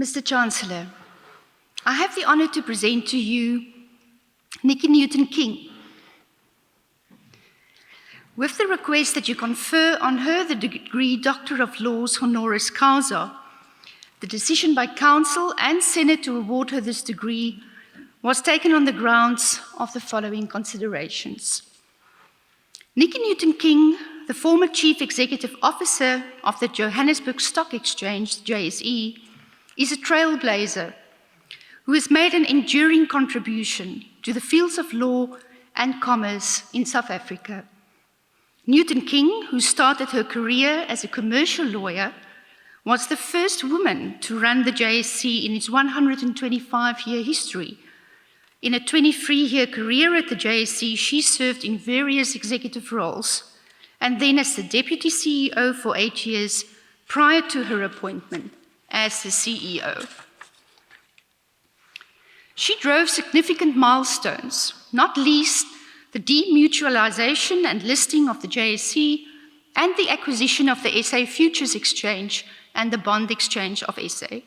Mr. Chancellor, I have the honor to present to you Nicky Newton-King, with the request that you confer on her the degree Doctor of Laws honoris causa. The decision by Council and Senate to award her this degree was taken on the grounds of the following considerations. Nicky Newton-King, the former Chief Executive Officer of the Johannesburg Stock Exchange, JSE, is a trailblazer who has made an enduring contribution to the fields of law and commerce in South Africa. Newton-King, who started her career as a commercial lawyer, was the first woman to run the JSE in its 125-year history. In a 23-year career at the JSE, she served in various executive roles, and then as the Deputy CEO for 8 years prior to her appointment as the CEO. She drove significant milestones, not least the demutualization and listing of the JSE and the acquisition of the SA Futures Exchange and the Bond Exchange of SA.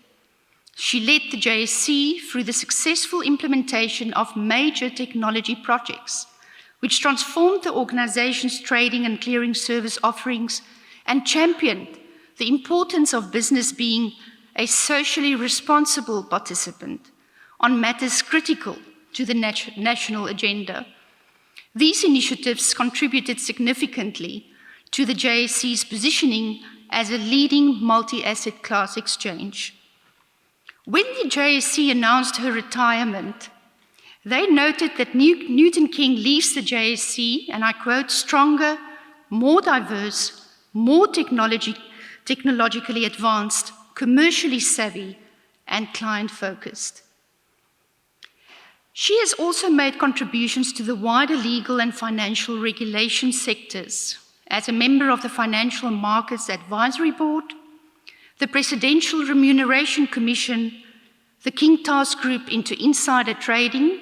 She led the JSE through the successful implementation of major technology projects, which transformed the organization's trading and clearing service offerings and championed the importance of business being a socially responsible participant on matters critical to the national agenda. These initiatives contributed significantly to the JSE's positioning as a leading multi-asset class exchange. When the JSE announced her retirement, they noted that Newton-King leaves the JSE, and I quote, stronger, more diverse, more technologically advanced, commercially savvy, and client-focused. She has also made contributions to the wider legal and financial regulation sectors as a member of the Financial Markets Advisory Board, the Presidential Remuneration Commission, the King Task Group into Insider Trading,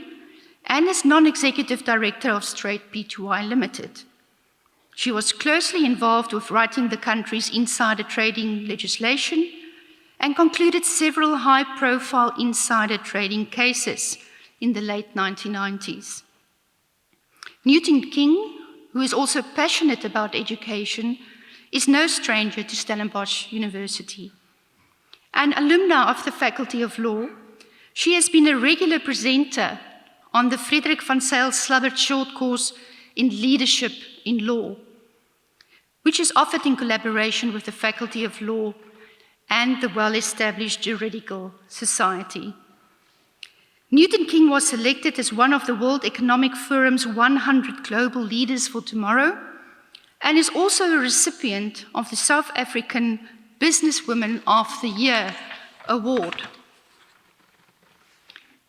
and as non-executive director of Straight Pty Limited. She was closely involved with writing the country's insider trading legislation and concluded several high-profile insider trading cases in the late 1990s. Newton-King, who is also passionate about education, is no stranger to Stellenbosch University. An alumna of the Faculty of Law, she has been a regular presenter on the Frederick van Zyl short course in Leadership in Law, which is offered in collaboration with the Faculty of Law and the well-established Juridical Society. Newton-King was selected as one of the World Economic Forum's 100 Global Leaders for Tomorrow and is also a recipient of the South African Businesswoman of the Year Award.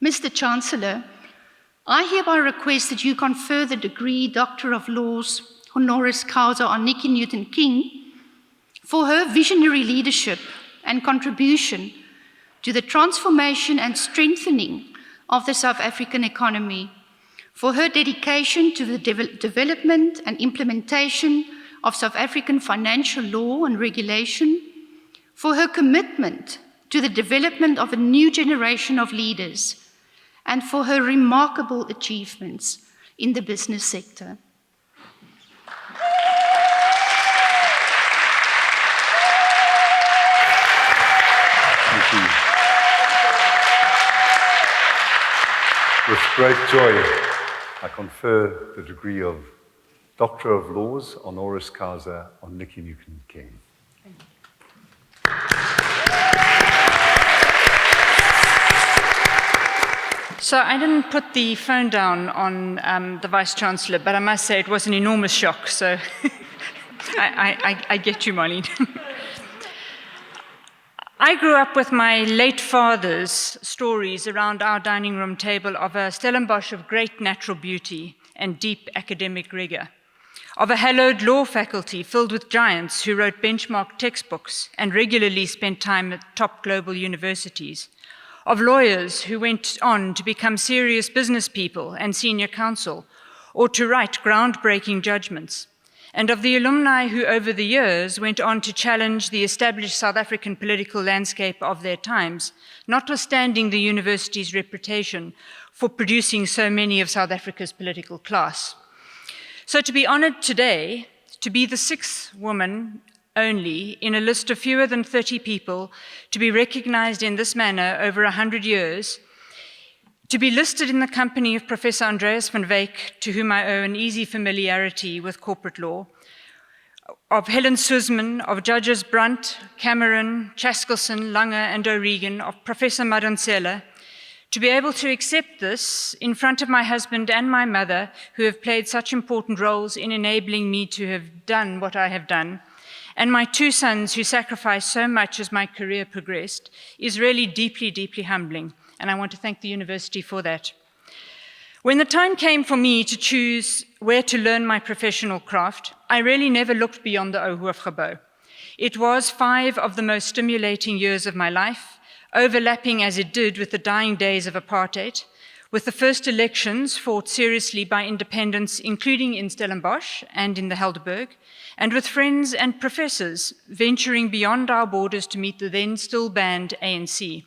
Mr. Chancellor, I hereby request that you confer the degree Doctor of Laws honoris causa on Nicky Newton-King for her visionary leadership and contribution to the transformation and strengthening of the South African economy, for her dedication to the development and implementation of South African financial law and regulation, for her commitment to the development of a new generation of leaders, and for her remarkable achievements in the business sector. Thank you. With great joy, I confer the degree of Doctor of Laws honoris causa on Nicky Newton-King. So I didn't put the phone down on the Vice-Chancellor, but I must say it was an enormous shock, so I get you, Marlene. I grew up with my late father's stories around our dining room table of a Stellenbosch of great natural beauty and deep academic rigor, of a hallowed law faculty filled with giants who wrote benchmark textbooks and regularly spent time at top global universities, of lawyers who went on to become serious business people and senior counsel, or to write groundbreaking judgments, and of the alumni who over the years went on to challenge the established South African political landscape of their times, notwithstanding the university's reputation for producing so many of South Africa's political class. So to be honored today, to be the 6th woman only in a list of fewer than 30 people, to be recognized in this manner over 100 years, to be listed in the company of Professor Andreas van Wyk, to whom I owe an easy familiarity with corporate law, of Helen Suzman, of Judges Brandt, Cameron, Chaskelson, Lange, and O'Regan, of Professor Madonsela, to be able to accept this in front of my husband and my mother, who have played such important roles in enabling me to have done what I have done, and my 2 sons who sacrificed so much as my career progressed, is really deeply, deeply humbling. And I want to thank the university for that. When the time came for me to choose where to learn my professional craft, I really never looked beyond the Ohoofgebou. It was 5 of the most stimulating years of my life, overlapping as it did with the dying days of apartheid, with the first elections fought seriously by independents, including in Stellenbosch and in the Helderberg, and with friends and professors venturing beyond our borders to meet the then still banned ANC.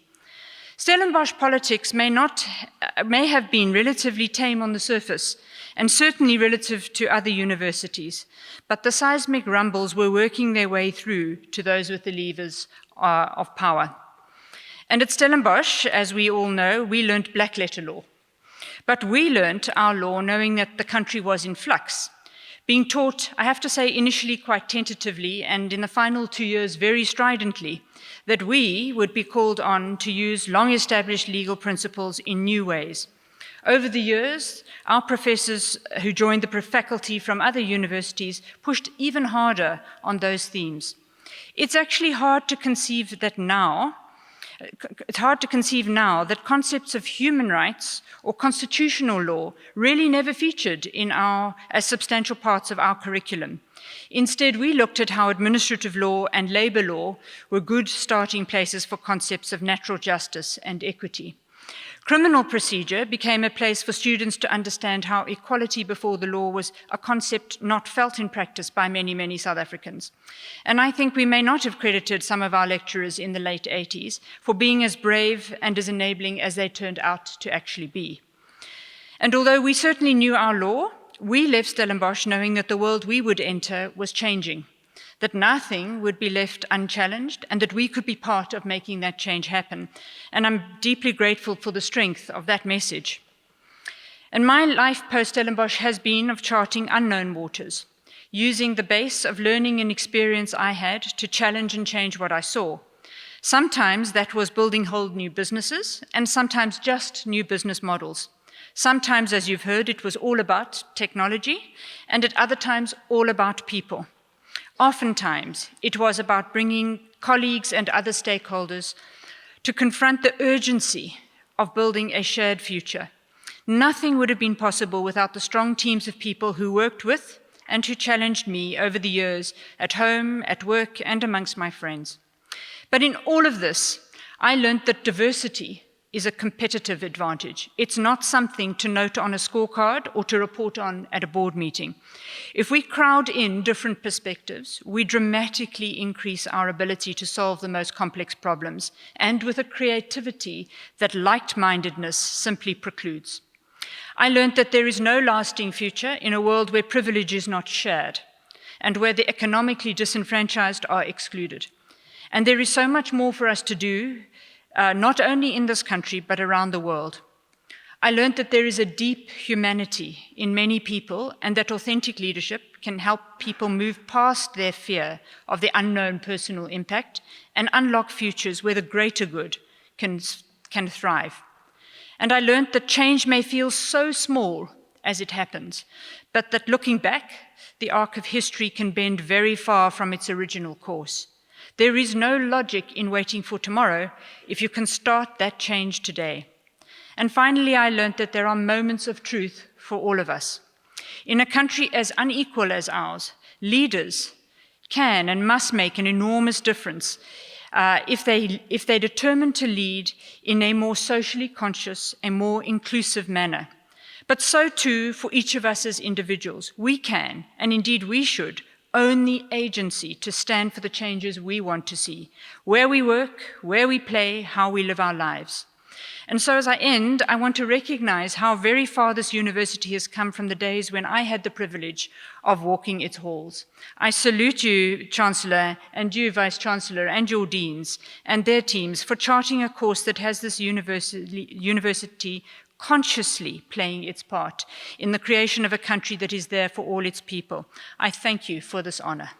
Stellenbosch politics may have been relatively tame on the surface, and certainly relative to other universities, but the seismic rumbles were working their way through to those with the levers of power. And at Stellenbosch, as we all know, we learnt black letter law. But we learnt our law knowing that the country was in flux, being taught, I have to say, initially quite tentatively, and in the final 2 years very stridently, that we would be called on to use long-established legal principles in new ways. Over the years, our professors who joined the faculty from other universities pushed even harder on those themes. It's actually hard to conceive now that concepts of human rights or constitutional law really never featured in as substantial parts of our curriculum. Instead, we looked at how administrative law and labor law were good starting places for concepts of natural justice and equity. Criminal procedure became a place for students to understand how equality before the law was a concept not felt in practice by many, many South Africans. And I think we may not have credited some of our lecturers in the late 80s for being as brave and as enabling as they turned out to actually be. And although we certainly knew our law, we left Stellenbosch knowing that the world we would enter was changing, that nothing would be left unchallenged, and that we could be part of making that change happen. And I'm deeply grateful for the strength of that message. And my life post-Stellenbosch has been of charting unknown waters, using the base of learning and experience I had to challenge and change what I saw. Sometimes that was building whole new businesses, and sometimes just new business models. Sometimes, as you've heard, it was all about technology, and at other times, all about people. Oftentimes, it was about bringing colleagues and other stakeholders to confront the urgency of building a shared future. Nothing would have been possible without the strong teams of people who worked with and who challenged me over the years at home, at work, and amongst my friends. But in all of this, I learned that diversity is a competitive advantage. It's not something to note on a scorecard or to report on at a board meeting. If we crowd in different perspectives, we dramatically increase our ability to solve the most complex problems, and with a creativity that like-mindedness simply precludes. I learned that there is no lasting future in a world where privilege is not shared, and where the economically disenfranchised are excluded. And there is so much more for us to do, not only in this country, but around the world. I learned that there is a deep humanity in many people, and that authentic leadership can help people move past their fear of the unknown personal impact and unlock futures where the greater good can thrive. And I learned that change may feel so small as it happens, but that looking back, the arc of history can bend very far from its original course. There is no logic in waiting for tomorrow if you can start that change today. And finally, I learned that there are moments of truth for all of us. In a country as unequal as ours, leaders can and must make an enormous difference if they determine to lead in a more socially conscious and more inclusive manner. But so too for each of us as individuals. We can, and indeed we should, own the agency to stand for the changes we want to see, where we work, where we play, how we live our lives. And so as I end, I want to recognize how very far this university has come from the days when I had the privilege of walking its halls. I salute you, Chancellor, and you, Vice-Chancellor, and your deans and their teams for charting a course that has this university consciously playing its part in the creation of a country that is there for all its people. I thank you for this honor.